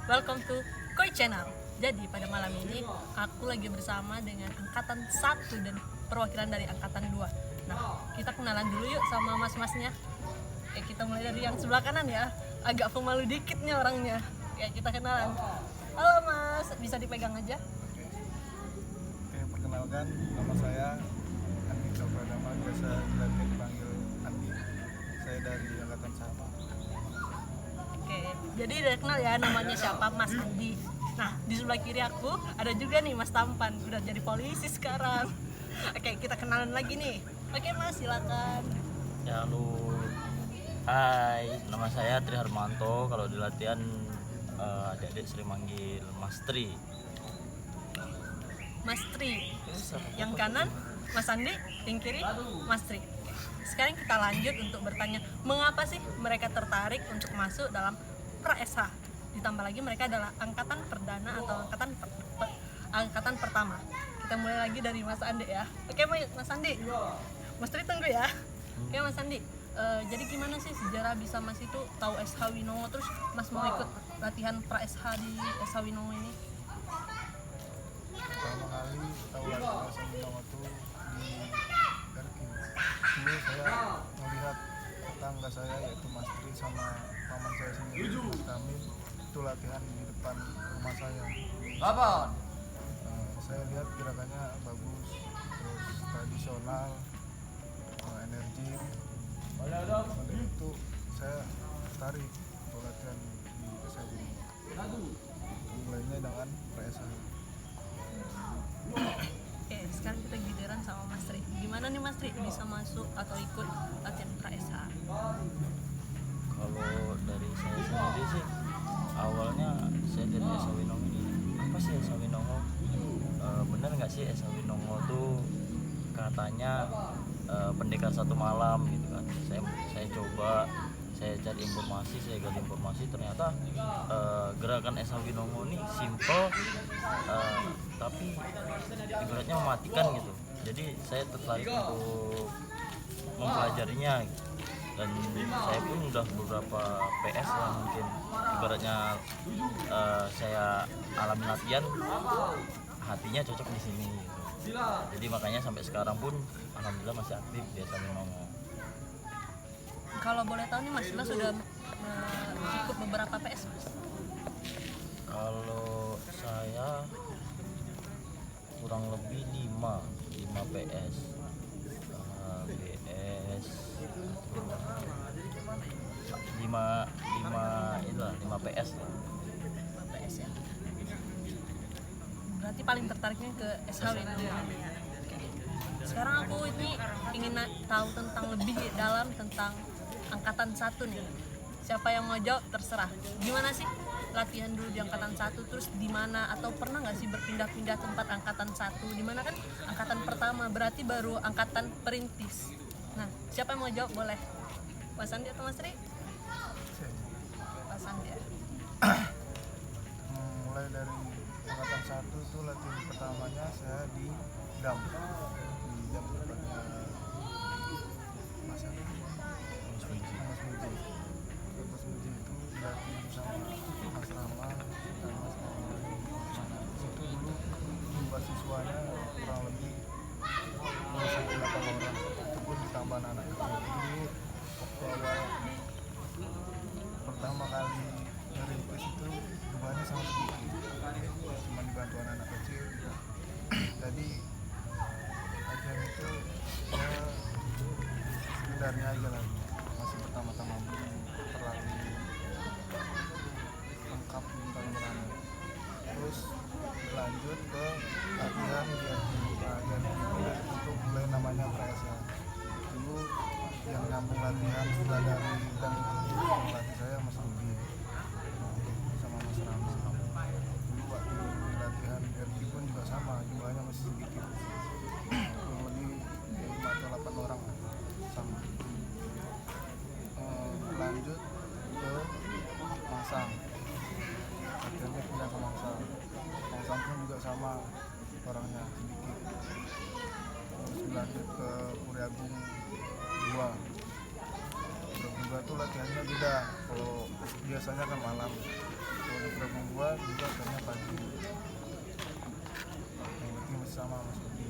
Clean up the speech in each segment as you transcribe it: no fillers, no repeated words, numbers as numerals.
welcome to Koi Channel. Jadi pada malam ini aku lagi bersama dengan angkatan 1 dan perwakilan dari angkatan 2. Nah, kita kenalan dulu yuk sama mas-masnya. Kita mulai dari yang sebelah kanan ya. Agak pemalu dikit nih orangnya. Kita kenalan. Halo mas, bisa dipegang aja? Oke, perkenalkan, nama saya Andi Pradama, biasa dipanggil Andi. Saya dari angkatan 1. Jadi udah kenal ya namanya siapa, Mas Andi. Nah, di sebelah kiri aku ada juga nih Mas Tampan, udah jadi polisi sekarang. Oke, kita kenalan lagi nih. Oke Mas, silakan. Ya halo, hai, nama saya Tri Harmanto. Kalau di latihan adik-adik sering manggil Mas Tri. Mas Tri, yang kanan Mas Andi, yang kiri Mas Tri. Sekarang kita lanjut untuk bertanya, mengapa sih mereka tertarik untuk masuk dalam pra-SH? Ditambah lagi mereka adalah angkatan perdana atau angkatan pertama. Kita mulai lagi dari Mas Andi ya. Oke Mas Andi, Mas Tri tunggu ya. Oke Mas Andi, jadi gimana sih sejarah bisa Mas itu tahu SH Winongo, terus Mas mau ikut latihan pra-SH di SH Winongo ini? Pertama kali tahu latihan SH Winongo itu di Garkin. Dulu saya melihat tetangga saya yaitu Mas Tri sama paman saya sendiri, Mas Kami, itu latihan di depan rumah saya. Saya lihat gerakannya bagus, terus tradisional, energi. Oleh itu saya tertarik untuk latihan di SH Winongo. Mulainya dengan pra-SH. Oke, sekarang kita giliran sama Mas Tri. Gimana nih Mas Tri bisa masuk atau ikut latihan pra-SH? Kalau dari saya sendiri sih, awalnya saya dari SH Winongo ini, apa sih SH Winongo? Bener nggak sih SH Winongo tuh katanya pendekar satu malam gitu kan? Saya coba, saya cari informasi, saya gali informasi, ternyata gerakan SH Winongo ini simple, tapi ibaratnya mematikan gitu. Jadi saya tertarik untuk mempelajarinya gitu. Dan saya pun udah beberapa PS yang mungkin ibaratnya saya alami latihan, hatinya cocok di sini gitu. Jadi makanya sampai sekarang pun alhamdulillah masih aktif di SH Winongo. Kalau boleh tahu nih Mas sudah ikut beberapa PS Mas? Kalau saya kurang lebih 5 PS, BS 5 PS lah. 5 PS ya. Berarti paling tertariknya ke SH Winongo ini ya. Sekarang aku ini ingin tahu tentang lebih dalam tentang angkatan 1 nih. Siapa yang mau jawab terserah. Gimana sih latihan dulu di angkatan 1, terus di mana, atau pernah nggak sih berpindah-pindah tempat angkatan 1? Di mana kan angkatan pertama, berarti baru angkatan perintis. Nah, siapa yang mau jawab boleh. Mas Andi atau Mas Tri? Mas Andi ya. Mulai dari angkatan 1 itu latihan pertamanya saya di DAM tempatnya Mas Muji. Mas Muji itu dilatih bersama Mas Rama dan Mas Rama. Di situ dulu jumlah siswanya kurang lebih 8 orang, itu pun ditambah anak kecil. Dulu waktu awal pertama kali merintis itu jumlahnya sangat sedikit, cuma dibantu anak kecil. Jadi latihan itu ya sekedarnya aja lagi, masih pertama-tama belum terlatih lengkap tentang berani. Terus lanjut ke latihan untuk mulai namanya pra-SH. Dulu yang nyambung latihan setelah dari dan itu melatih saya Mas Rudi sama Mas Rama. Dulu waktu latihan RG pun juga sama, jumlahnya masih sedikit, kurang lebih 5 atau 8 orang sama. Lanjut ke Mangsang, latihannya pindah ke Mangsang. Mangsang pun juga sama, orangnya sedikit. Terus lanjut ke Puri Agung 2. Puri Agung 2 tuh latihannya beda. Kalau biasanya kan malam, kalau di Prabang gua juga latihannya pagi, yang penting bersama Mas Budi.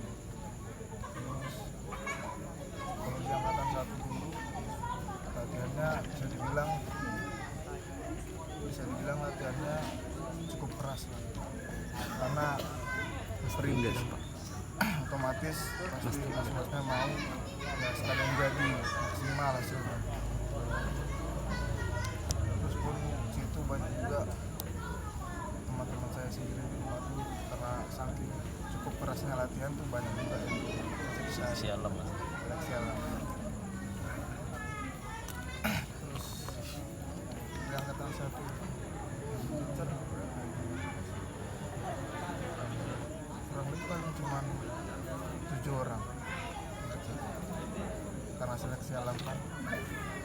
Terus kalau di angkatan 1 dulu latihannya bisa dibilang latihannya cukup keras lah, karena sering otomatis pasti mas-masnya mau ya sekalian jadi maksimal hasilnya. Terus pun situ banyak juga teman-teman saya sendiri di rumah tuh, karena saking cukup kerasnya latihan tuh banyak juga yang bisa Si alam lah. seleksi alam. Terus di angkatan 1 kurang lebih paling cuma 7 orang karena seleksi alam kan.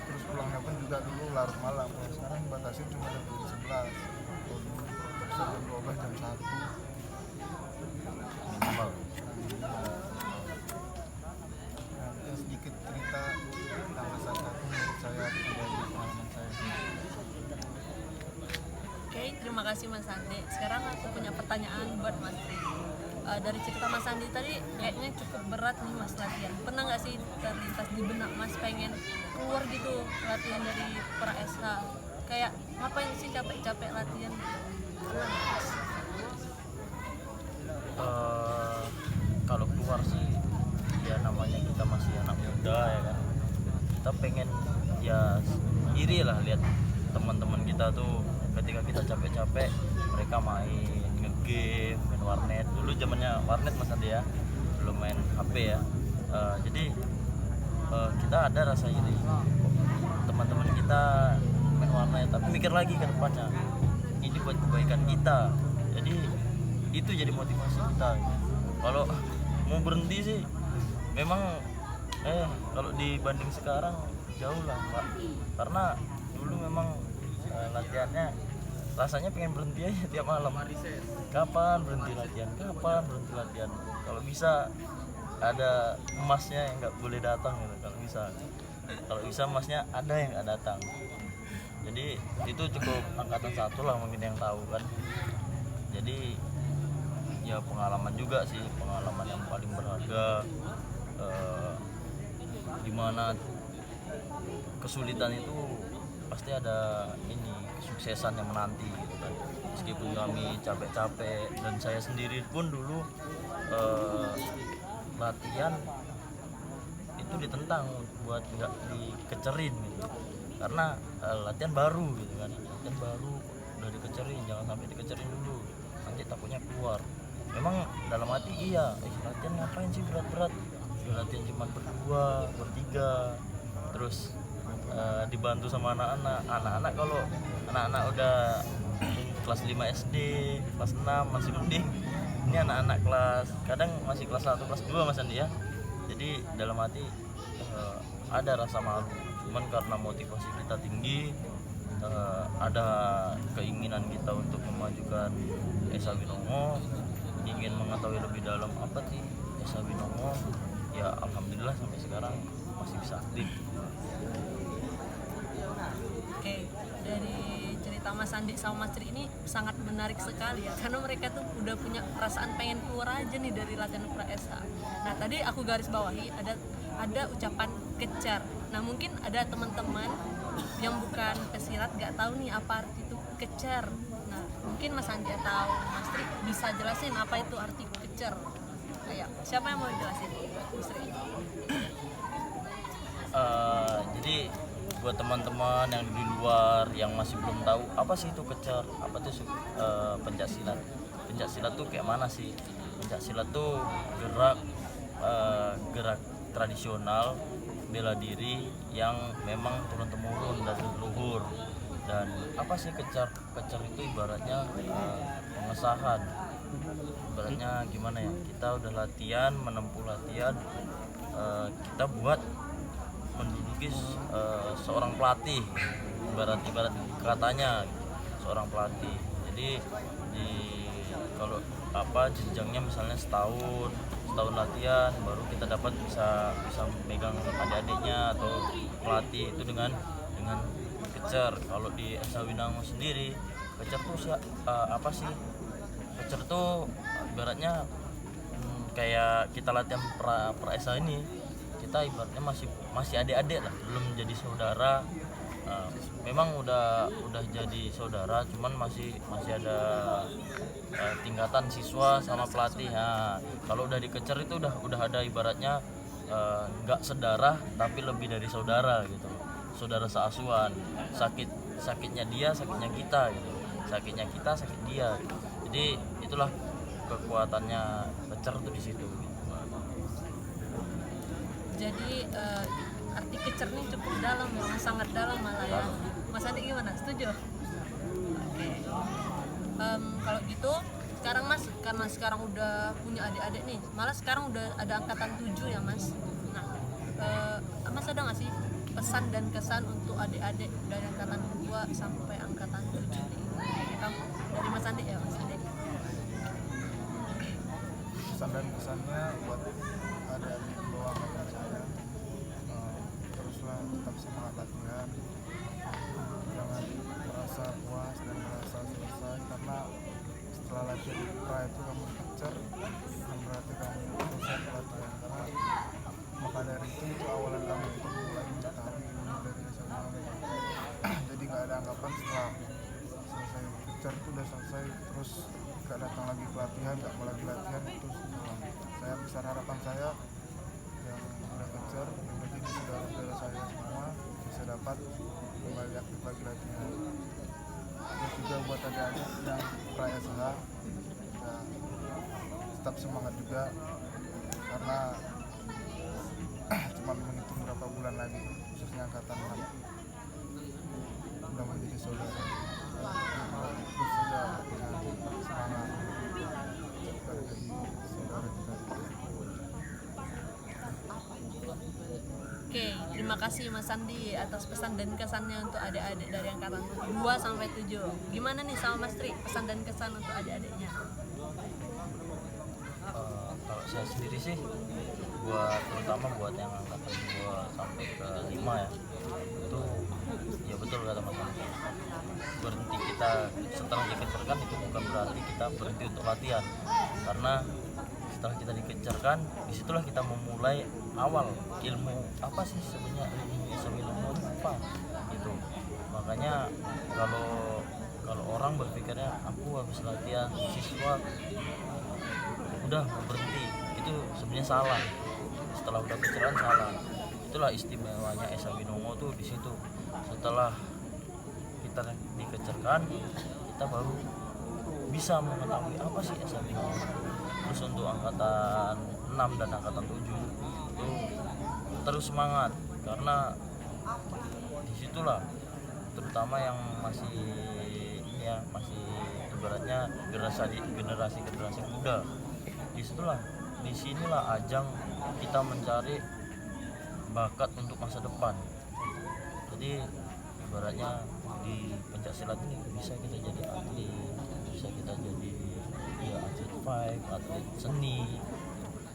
Terus pulangnya pun juga dulu larut malam, kalau sekarang batasin cuma jam 11, kalau dulu bisa jam 12, jam 1 Minimal. Nah, itu sedikit cerita tentang masa 1 menurut saya pribadi, pengalaman saya. Oke, terima kasih Mas Andi. Sekarang aku punya pertanyaan buat Mas Tri. Dari cerita Mas Andi tadi kayaknya cukup berat nih Mas latihan. Pernah nggak sih terlintas di benak Mas pengen keluar gitu latihan dari pra SH? Kayak ngapain sih capek-capek latihan? Pernah nggak, Mas? Kalau keluar sih ya namanya kita masih anak muda ya kan, kita pengen ya iri lah lihat teman-teman kita tuh ketika kita capek-capek mereka main ngegame, main warnet. Dulu zamannya warnet Mas Andi ya, belum main HP ya. Jadi kita ada rasa iri, teman-teman kita main warnet, tapi mikir lagi ke depannya ini buat kebaikan kita, jadi itu jadi motivasi kita. Kalau mau berhenti sih memang kalau dibanding sekarang jauh lah Pak, karena dulu memang latihannya rasanya pengen berhenti aja tiap malam. Kapan berhenti latihan, kapan berhenti latihan, kalau bisa ada emasnya yang nggak boleh datang gitu. Kalau bisa emasnya ada yang nggak datang. Jadi itu cukup angkatan 1 lah mungkin yang tahu kan. Jadi ya pengalaman juga sih, pengalaman yang paling berharga, dimana kesulitan itu pasti ada ini kesuksesan yang menanti gitu kan. Meskipun kami capek-capek, dan saya sendiri pun dulu latihan itu ditentang buat nggak dikecerin gitu, karena latihan baru gitu kan, latihan baru udah dikecerin, jangan sampai dikecerin dulu, nanti takutnya keluar. Memang dalam hati iya, latihan ngapain sih berat-berat, latihan cuma berdua, bertiga, terus dibantu sama anak-anak. Kalau anak-anak udah kelas 5 SD, kelas 6 masih mending. Ini anak-anak kelas, kadang masih kelas 1, kelas 2 Mas Andi ya. Jadi dalam hati ada rasa malu, cuman karena motivasi kita tinggi, ada keinginan kita untuk memajukan Esa Winongo, ingin mengetahui lebih dalam apa sih Esa Winongo, ya alhamdulillah sampai sekarang masih bisa aktif. Oke, dari cerita Mas Andi sama Mas Tri ini sangat menarik sekali ya, karena mereka tuh udah punya perasaan pengen keluar aja nih dari latihan pra SH. Nah tadi aku garis bawahi ada ucapan kejar. Nah mungkin ada teman-teman yang bukan pesilat nggak tahu nih apa arti itu kejar. Nah mungkin Mas Andi atau Mas Tri bisa jelasin apa itu arti kejar. Kayak siapa yang mau jelasin? Mas Tri. Jadi buat teman-teman yang di luar yang masih belum tahu apa sih itu kejar, apa tuh pencaksilat. Pencaksilat tuh kayak mana sih? Pencaksilat tuh gerak tradisional bela diri yang memang turun temurun dari leluhur. Dan apa sih kejar? Kejar itu ibaratnya pengesahan. Ibaratnya gimana ya? Kita udah latihan, menempuh latihan, kita buat menduduki seorang pelatih, ibarat katanya seorang pelatih. Jadi kalau jenjangnya misalnya setahun latihan baru kita dapat bisa megang adik-adiknya atau pelatih itu dengan kejar. Kalau di Esa Winongo sendiri kecer tuh apa sih? Kecer tuh ibaratnya kayak kita latihan pra-esa ini, kita ibaratnya masih adik-adik lah, belum jadi saudara. Memang udah jadi saudara, cuman masih ada tingkatan siswa sama pelatih. Nah, kalau udah dikecer itu udah ada ibaratnya nggak sedarah tapi lebih dari saudara gitu, saudara seasuhan. Sakitnya dia, sakitnya kita gitu, sakitnya kita, sakit dia gitu. Jadi itulah kekuatannya kecer tuh di situ gitu. Jadi arti kecer nih cukup dalam ya, sangat dalam malah ya. Mas Andi gimana? Setuju? Oke. Kalau gitu sekarang Mas, karena sekarang udah punya adik-adik nih, malah sekarang udah ada angkatan 7 ya Mas. Nah, Mas ada nggak sih pesan dan kesan untuk adik-adik dari angkatan 2 sampai angkatan 7 nih? Dari Mas Andi ya Mas Andi. Pesan dan kesannya buat adik-adik di bawah angkatan saya, teruslah tetap semangat latihan, jangan merasa puas dan merasa selesai, karena setelah latihan di pra itu kamu kecer, bukan berarti kamu selesai latihan, karena maka dari itu awalan kamu untuk mulai mengetahui ilmu dari SMA. Jadi nggak ada anggapan setelah selesai kecer itu udah selesai terus nggak datang lagi pelatihan, nggak mau lagi latihan, itu salah. Saya besar harapan saya yang udah kecer, yang udah jadi saudara-saudara saya semua bisa dapat kembali aktif lagi latihan. Terus juga buat adik-adik yang pra-SH ya, tetap semangat juga, karena cuma menghitung berapa bulan lagi, khususnya angkatan 6 udah menjadi saudara. Terus saja dengan semangat agar jadi saudara kita. Oke, terima kasih Mas Andi atas pesan dan kesannya untuk adik-adik dari angkatan 2 sampai 7. Gimana nih sama Mas Tri, pesan dan kesan untuk adik-adiknya? Kalau saya sendiri sih, terutama buat yang angkatan 2 sampai ke 5 ya, itu ya betul kata Mas Andi, berhenti kita setelah dikecerkan itu bukan berarti kita berhenti untuk latihan, karena setelah kita dikecerkan, disitulah kita memulai awal ilmu apa sih sebenarnya, ilmu apa gitu. Makanya kalau orang berpikirnya aku habis latihan siswa udah berhenti, itu sebenarnya salah. Setelah udah keceran salah. Itulah istimewanya Esa Winongo tuh di situ. Setelah kita dikecerkan, kita baru bisa mengetahui apa sih Esa Winongo. Terus untuk angkatan 6 dan angkatan 7 itu terus semangat, karena disitulah terutama yang masih ibaratnya generasi muda, disinilah ajang kita mencari bakat untuk masa depan. Jadi ibaratnya di pencaksilat ini bisa kita jadi atlet, bisa kita jadi ya atlet fight, atlet seni.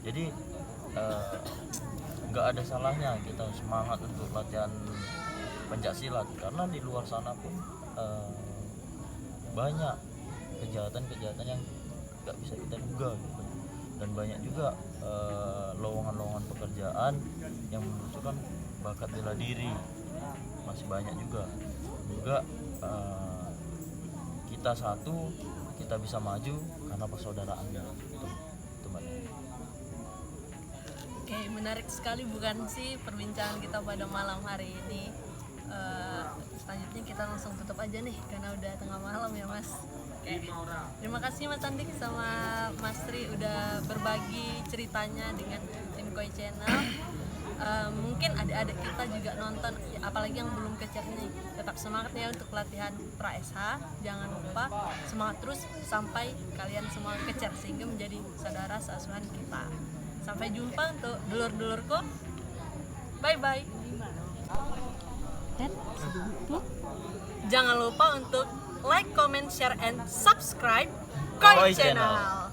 Jadi nggak ada salahnya kita semangat untuk latihan pencaksilat, karena di luar sana pun banyak kejahatan yang nggak bisa kita duga gitu. Dan banyak juga lowongan-lowongan pekerjaan yang membutuhkan bakat bela diri, masih banyak juga kita satu, kita bisa maju karena persaudaraannya itu Mbak. Oke, menarik sekali bukan sih perbincangan kita pada malam hari ini. Selanjutnya kita langsung tutup aja nih karena udah tengah malam ya Mas. Oke, terima kasih Mas Andik sama Mas Tri udah berbagi ceritanya dengan tim Koi Channel. Mungkin adik-adik kita juga nonton, apalagi yang belum kecer nih, tetap semangat ya untuk latihan pra-SH. Jangan lupa semangat terus sampai kalian semua kecer sehingga menjadi saudara seasuhan kita. Sampai jumpa untuk dulur-dulurku. Bye bye. Dan jangan lupa untuk like, comment, share, and subscribe Koi Channel.